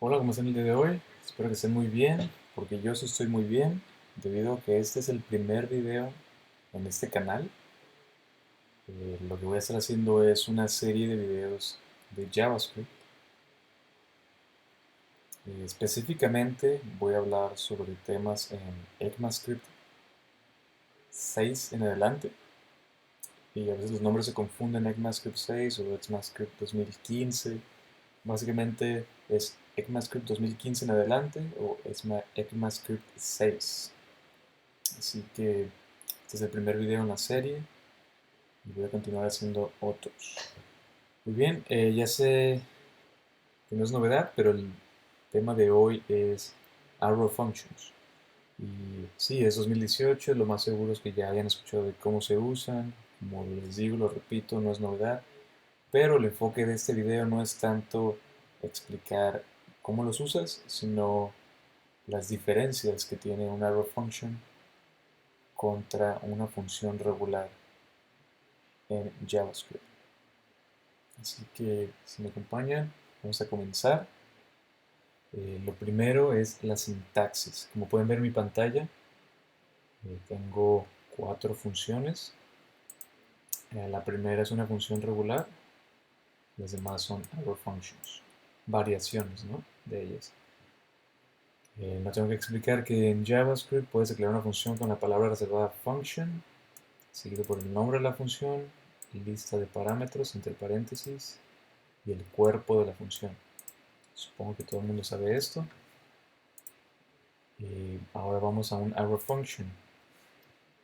Hola, ¿cómo están el día de hoy? Espero que estén muy bien, porque yo sí estoy muy bien, debido a que este es el primer video en este canal. Lo que voy a estar haciendo es una serie de videos de JavaScript. Específicamente voy a hablar sobre temas en ECMAScript 6 en adelante, y a veces los nombres se confunden, ECMAScript 6 o ECMAScript 2015. Básicamente es ECMAScript 2015 en adelante o ECMAScript 6. Así que este es el primer video en la serie y voy a continuar haciendo otros. Muy bien, ya sé que no es novedad, pero el tema de hoy es Arrow Functions. Y sí, es 2018, lo más seguro es que ya hayan escuchado de cómo se usan. Como les digo, lo repito, no es novedad, pero el enfoque de este video no es tanto explicar cómo los usas, sino las diferencias que tiene un arrow function contra una función regular en JavaScript. Así que si me acompañan, vamos a comenzar. Lo primero es la sintaxis. Como pueden ver en mi pantalla, tengo cuatro funciones. La primera es una función regular, las demás son arrow functions, variaciones, ¿no?, de ellas. No tengo que explicar que en JavaScript puedes declarar una función con la palabra reservada function, seguido por el nombre de la función, lista de parámetros entre paréntesis y el cuerpo de la función. Supongo que todo el mundo sabe esto. Ahora vamos a un arrow function.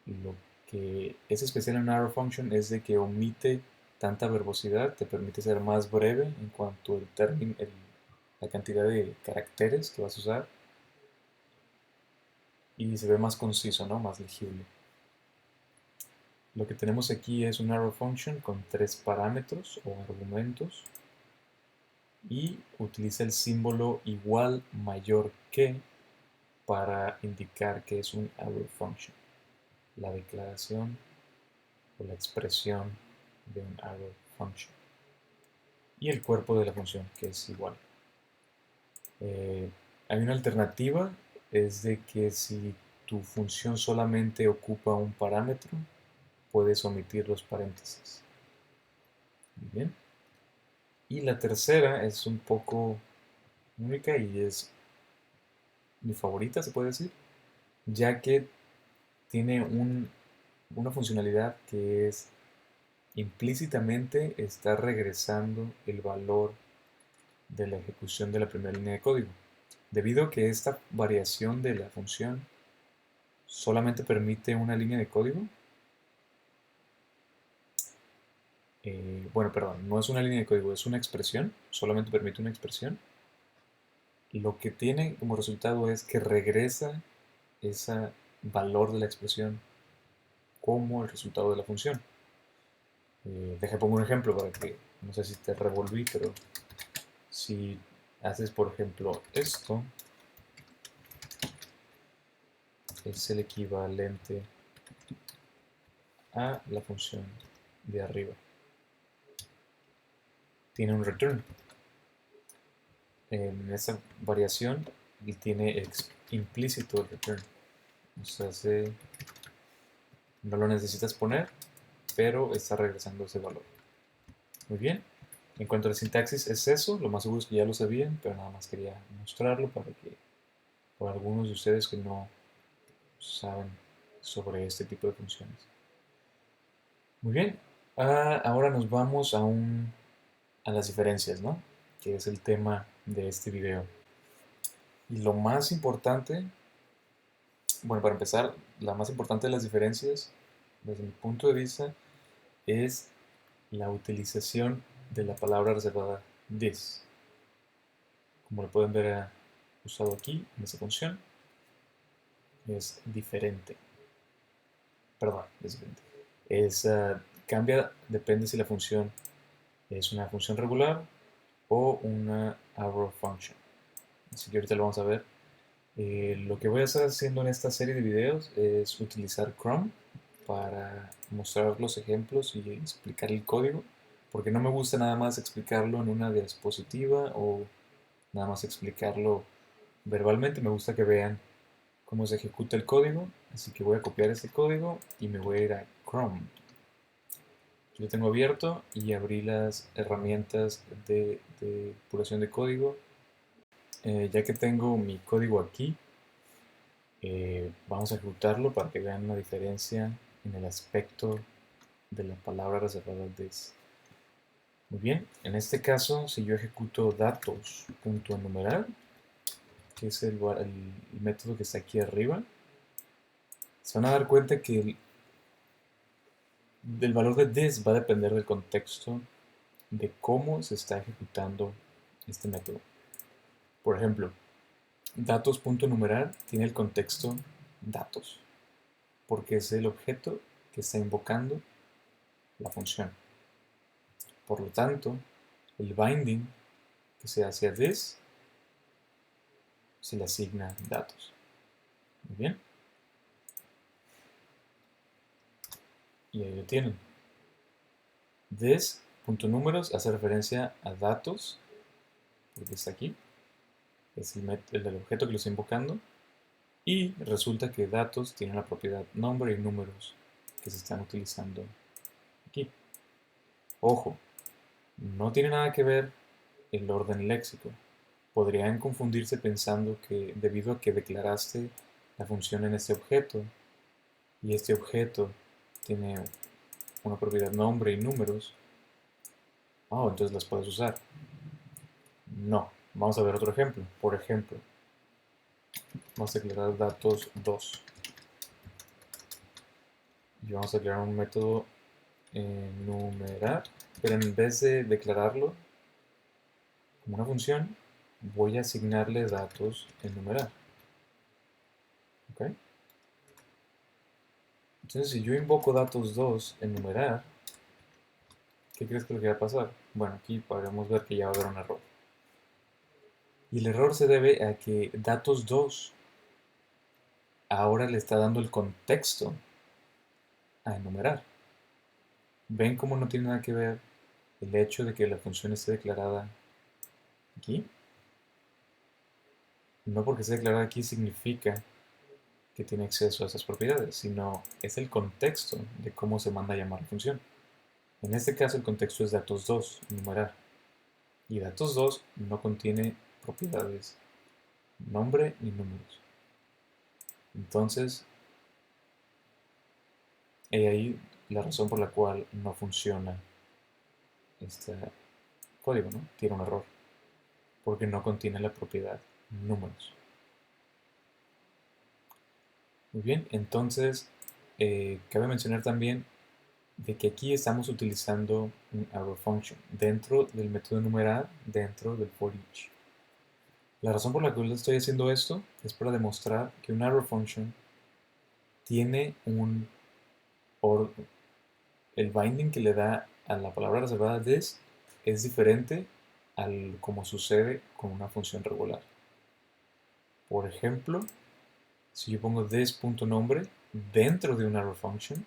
Lo que es especial en un arrow function es de que omite tanta verbosidad, te permite ser más breve en cuanto al término, la cantidad de caracteres que vas a usar, y se ve más conciso, ¿no?, más legible. Lo que tenemos aquí es un arrow function con tres parámetros o argumentos y utiliza el símbolo igual, mayor que para indicar que es un arrow function, la declaración o la expresión de un arrow function, y el cuerpo de la función, que es igual. Hay una alternativa, es de que si tu función solamente ocupa un parámetro, puedes omitir los paréntesis. Muy bien. Y la tercera es un poco única y es mi favorita, se puede decir, ya que tiene una funcionalidad que es implícitamente está regresando el valor de la ejecución de la primera línea de código. Debido a que esta variación de la función solamente permite una línea de código, bueno, perdón, no es una línea de código, es una expresión, solamente permite una expresión. Lo que tiene como resultado es que regresa ese valor de la expresión como el resultado de la función. Pongo un ejemplo para que, no sé si te revolví, pero si haces, por ejemplo, esto, es el equivalente a la función de arriba. Tiene un return. En esa variación y tiene implícito el return. O sea, no lo necesitas poner, pero está regresando ese valor. Muy bien. En cuanto a la sintaxis es eso, lo más seguro es que ya lo sabían, pero nada más quería mostrarlo para que, por algunos de ustedes que no saben sobre este tipo de funciones. Muy bien, ahora nos vamos a las diferencias, ¿no?, que es el tema de este video. Y lo más importante, bueno, para empezar, la más importante de las diferencias, desde mi punto de vista, es la utilización de la palabra reservada this. Como lo pueden ver usado aquí en esta función, es diferente. Perdón, es diferente. Cambia, depende si la función es una función regular o una arrow function. Así que ahorita lo vamos a ver. Lo que voy a estar haciendo en esta serie de videos es utilizar Chrome para mostrar los ejemplos y explicar el código, porque no me gusta nada más explicarlo en una diapositiva o nada más explicarlo verbalmente. Me gusta que vean cómo se ejecuta el código, así que voy a copiar ese código y me voy a ir a Chrome. Aquí lo tengo abierto y abrí las herramientas de depuración de código. Ya que tengo mi código aquí, vamos a ejecutarlo para que vean la diferencia en el aspecto de la palabra reservada this. Muy bien, en este caso, si yo ejecuto datos.enumerar, que es el método que está aquí arriba, se van a dar cuenta que el valor de this va a depender del contexto de cómo se está ejecutando este método. Por ejemplo, datos.enumerar tiene el contexto datos, porque es el objeto que está invocando la función. Por lo tanto, el binding que se hace a this se le asigna datos. Muy bien. Y ahí lo tienen. This.números hace referencia a datos, porque está aquí. Es el objeto que lo está invocando. Y resulta que datos tiene la propiedad nombre y números que se están utilizando aquí. Ojo, no tiene nada que ver el orden léxico. Podrían confundirse pensando que debido a que declaraste la función en este objeto y este objeto tiene una propiedad nombre y números, entonces las puedes usar. No. Vamos a ver otro ejemplo. Por ejemplo, vamos a declarar datos 2 y vamos a declarar un método enumerar, pero en vez de declararlo como una función, voy a asignarle datos enumerar. ¿Ok? Entonces, si yo invoco datos 2 enumerar, ¿qué crees que es lo que va a pasar? Bueno, aquí podremos ver que ya va a haber un error. Y el error se debe a que datos 2 ahora le está dando el contexto a enumerar. ¿Ven cómo no tiene nada que ver el hecho de que la función esté declarada aquí? No porque esté declarada aquí significa que tiene acceso a esas propiedades, sino es el contexto de cómo se manda a llamar la función. En este caso el contexto es datos 2, enumerar. Y datos 2 no contiene propiedades nombre ni números. Entonces, he ahí la razón por la cual no funciona este código, ¿no? Tiene un error, porque no contiene la propiedad números. Muy bien, entonces cabe mencionar también de que aquí estamos utilizando un arrow function dentro del método enumerar, dentro del for each. La razón por la que estoy haciendo esto es para demostrar que un arrow function tiene el binding que le da a la palabra reservada this es diferente al como sucede con una función regular. Por ejemplo, si yo pongo this.nombre dentro de un arrow function,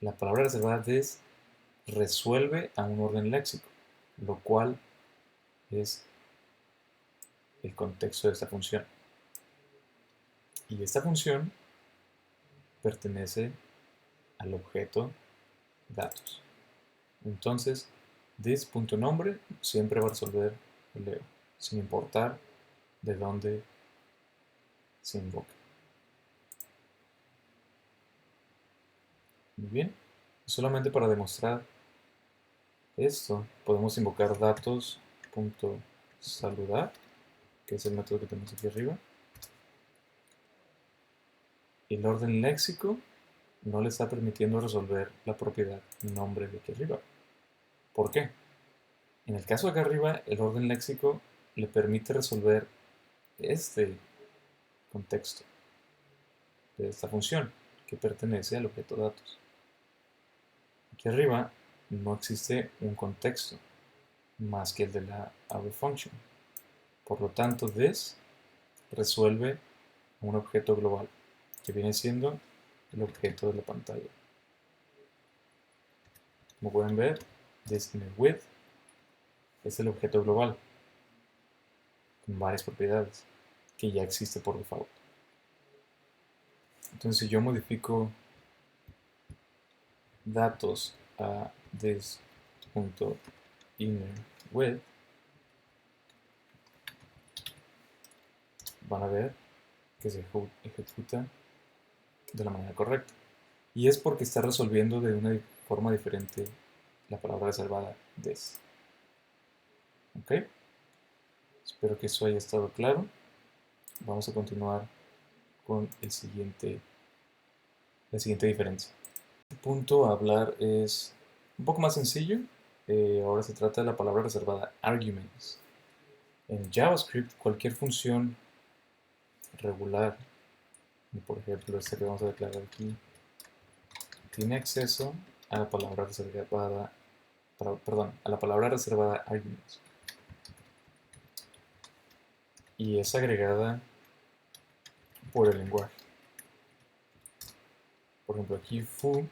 la palabra reservada this resuelve a un orden léxico, lo cual es el contexto de esta función. Y esta función pertenece al objeto datos. Entonces, this.nombre siempre va a resolver el leo, sin importar de dónde se invoca. Muy bien, solamente para demostrar esto, podemos invocar datos.saludar, que es el método que tenemos aquí arriba. El orden léxico no le está permitiendo resolver la propiedad nombre de aquí arriba. ¿Por qué? En el caso de acá arriba, el orden léxico le permite resolver este contexto de esta función que pertenece al objeto datos. Aquí arriba no existe un contexto más que el de la arrow function. Por lo tanto, this resuelve un objeto global que viene siendo el objeto de la pantalla. Como pueden ver, this with es el objeto global con varias propiedades que ya existe por default. Entonces, si yo modifico datos a this.innerWidth, van a ver que se ejecuta de la manera correcta. Y es porque está resolviendo de una forma diferente la palabra reservada this. ¿Ok? Espero que eso haya estado claro. Vamos a continuar con la siguiente diferencia. Este punto a hablar es un poco más sencillo. Ahora se trata de la palabra reservada arguments. En JavaScript, cualquier función regular, por ejemplo esta que vamos a declarar aquí, tiene acceso a la palabra reservada, a la palabra reservada arguments. Y es agregada por el lenguaje. Por ejemplo, aquí foo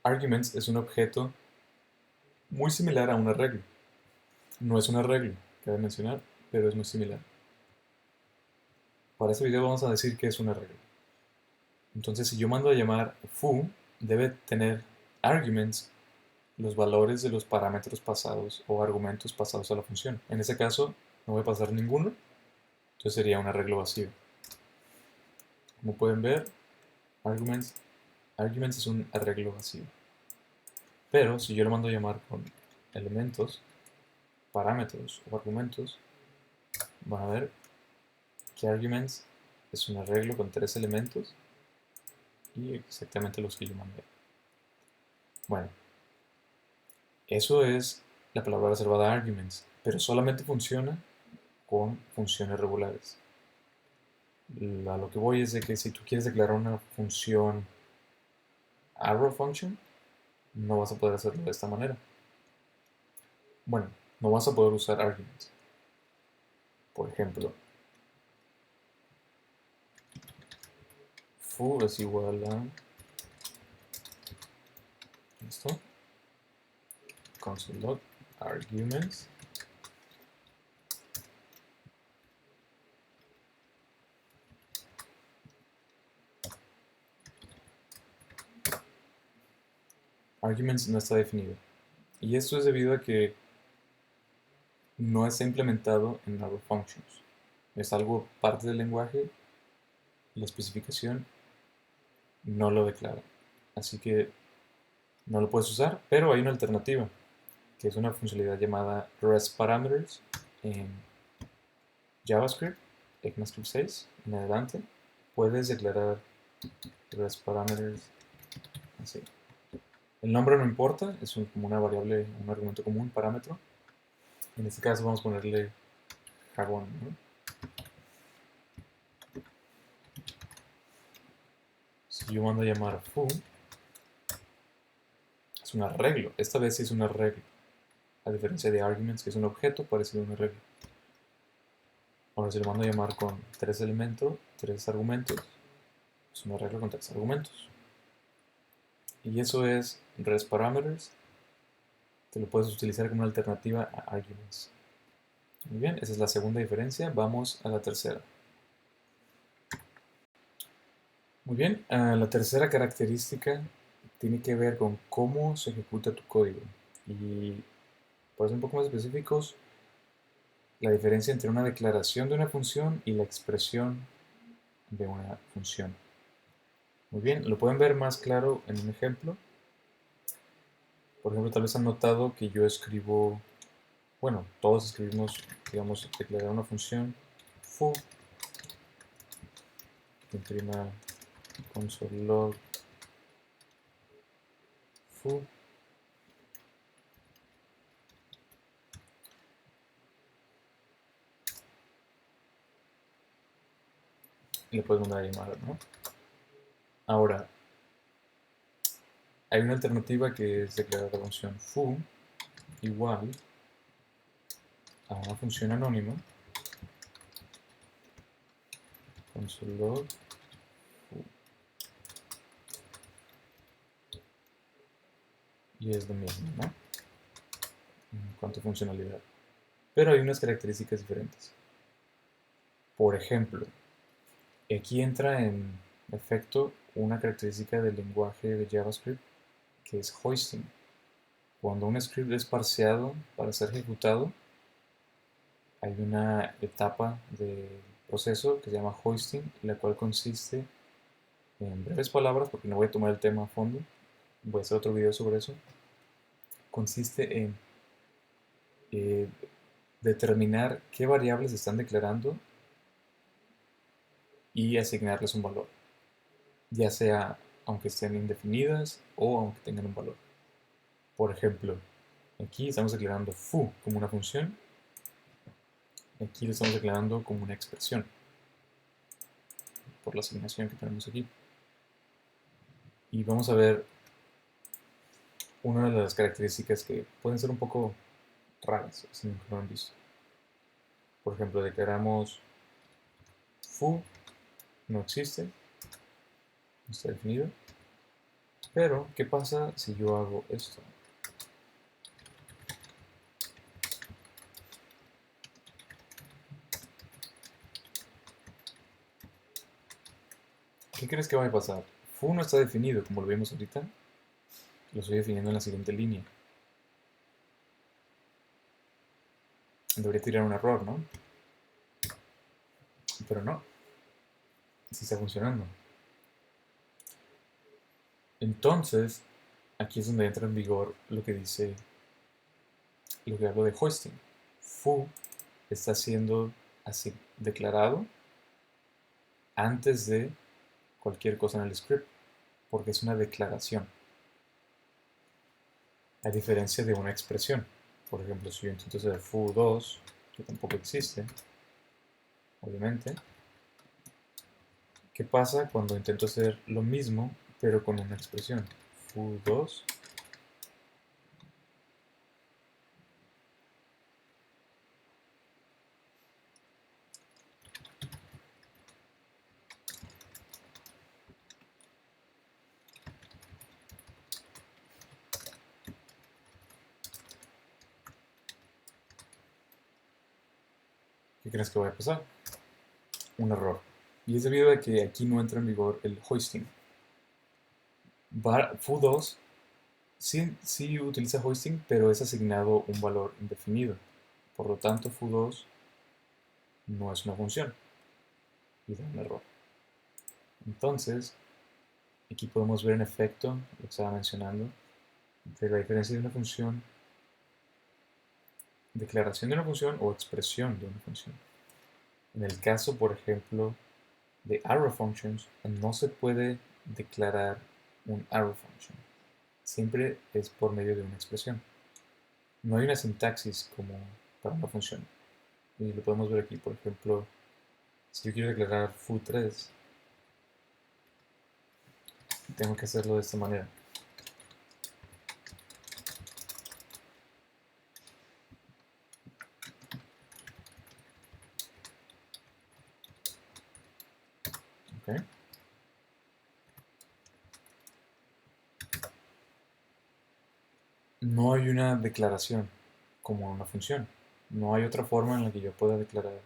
arguments es un objeto muy similar a un arreglo. No es un arreglo, cabe mencionar, pero es muy similar. Para este video vamos a decir que es un arreglo. Entonces, si yo mando a llamar foo, debe tener arguments, los valores de los parámetros pasados o argumentos pasados a la función. En ese caso, no voy a pasar ninguno, entonces sería un arreglo vacío. Como pueden ver, arguments es un arreglo vacío. Pero si yo lo mando a llamar con elementos, parámetros o argumentos, van a ver que arguments es un arreglo con 3 elementos y exactamente los que yo mandé. Bueno, eso es la palabra reservada arguments, pero solamente funciona con funciones regulares. A lo que voy es de que si tú quieres declarar una función arrow function, no vas a poder hacerlo de esta manera. Bueno, no vas a poder usar arguments. Por ejemplo, foo es igual a esto, console.log arguments. Arguments no está definido. Y esto es debido a que no está implementado en arrow functions. Es algo parte del lenguaje, la especificación no lo declara. Así que no lo puedes usar, pero hay una alternativa, que es una funcionalidad llamada RESTParameters en JavaScript, ECMAScript 6 en adelante. Puedes declarar RESTParameters así. El nombre no importa, es como una variable, un argumento común, parámetro. En este caso vamos a ponerle jabón, ¿no? Si yo mando a llamar foo, es un arreglo. Esta vez sí es un arreglo. A diferencia de arguments, que es un objeto parecido a un arreglo. Ahora si lo mando a llamar con 3 elementos, 3 argumentos, es un arreglo con 3 argumentos. Y eso es RESTParameters. Te lo puedes utilizar como una alternativa a arguments. Muy bien, esa es la segunda diferencia. Vamos a la tercera. Muy bien, la tercera característica tiene que ver con cómo se ejecuta tu código. Y para ser un poco más específicos, la diferencia entre una declaración de una función y la expresión de una función. Muy bien, lo pueden ver más claro en un ejemplo. Por ejemplo, tal vez han notado que yo escribo, bueno, todos escribimos, digamos, declarar una función foo que imprima console.log foo. Y le puedes mandar a llamar, ¿no? Ahora, hay una alternativa que es declarar la función foo igual a una función anónima console.log foo. Y es lo mismo, ¿no? En cuanto a funcionalidad. pero hay unas características diferentes. Por ejemplo, aquí entra en efecto una característica del lenguaje de JavaScript que es hoisting. Cuando un script es parseado para ser ejecutado, hay una etapa del proceso que se llama hoisting, la cual consiste, en breves palabras, porque no voy a tomar el tema a fondo, voy a hacer otro video sobre eso, consiste en eh, determinar qué variables están declarando y asignarles un valor, ya sea aunque estén indefinidas o aunque tengan un valor. Por ejemplo, aquí estamos declarando foo como una función, aquí lo estamos declarando como una expresión, por la asignación que tenemos aquí. Y vamos a ver una de las características que pueden ser un poco raras, si nunca lo han visto. Por ejemplo, declaramos foo no existe, no está definido. Pero, ¿qué pasa si yo hago esto? ¿Qué crees que va a pasar? Foo no está definido, como lo vimos ahorita. Lo estoy definiendo en la siguiente línea. Debería tirar un error, ¿no? Pero no. Sí está funcionando. Entonces, aquí es donde entra en vigor lo que dice, lo que hablo de hoisting. Foo está siendo así declarado antes de cualquier cosa en el script, porque es una declaración, a diferencia de una expresión. Por ejemplo, si yo intento hacer foo2, que tampoco existe, obviamente, ¿qué pasa cuando intento hacer lo mismo, pero con una expresión? Foo2. ¿Qué crees que va a pasar? Un error. Y es debido a que aquí no entra en vigor el hoisting. Foo2 sí utiliza hoisting, pero es asignado un valor indefinido. Por lo tanto, foo2 no es una función y da un error. Entonces, aquí podemos ver en efecto lo que estaba mencionando de la diferencia de una función, declaración de una función o expresión de una función. En el caso, por ejemplo, de arrow functions, no se puede declarar un arrow function. Siempre es por medio de una expresión. No hay una sintaxis como para una función. Y lo podemos ver aquí, por ejemplo, si yo quiero declarar foo3, tengo que hacerlo de esta manera. ¿Okay? No hay una declaración como una función. No hay otra forma en la que yo pueda declarar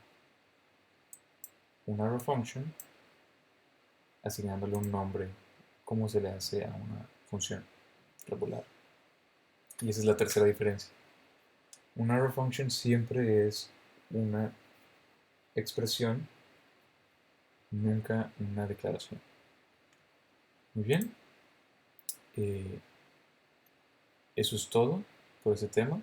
un arrow function asignándole un nombre como se le hace a una función regular. Y esa es la tercera diferencia. Un arrow function siempre es una expresión, nunca una declaración. Muy bien. Eso es todo por este tema.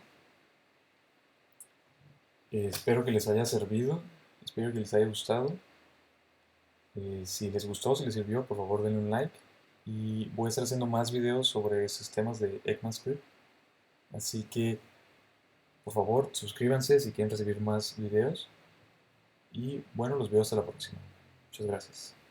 Espero que les haya servido, espero que les haya gustado. Si les gustó, si les sirvió, por favor denle un like. Y voy a estar haciendo más videos sobre estos temas de ECMAScript. Así que, por favor, suscríbanse si quieren recibir más videos. Y bueno, los veo hasta la próxima. Muchas gracias.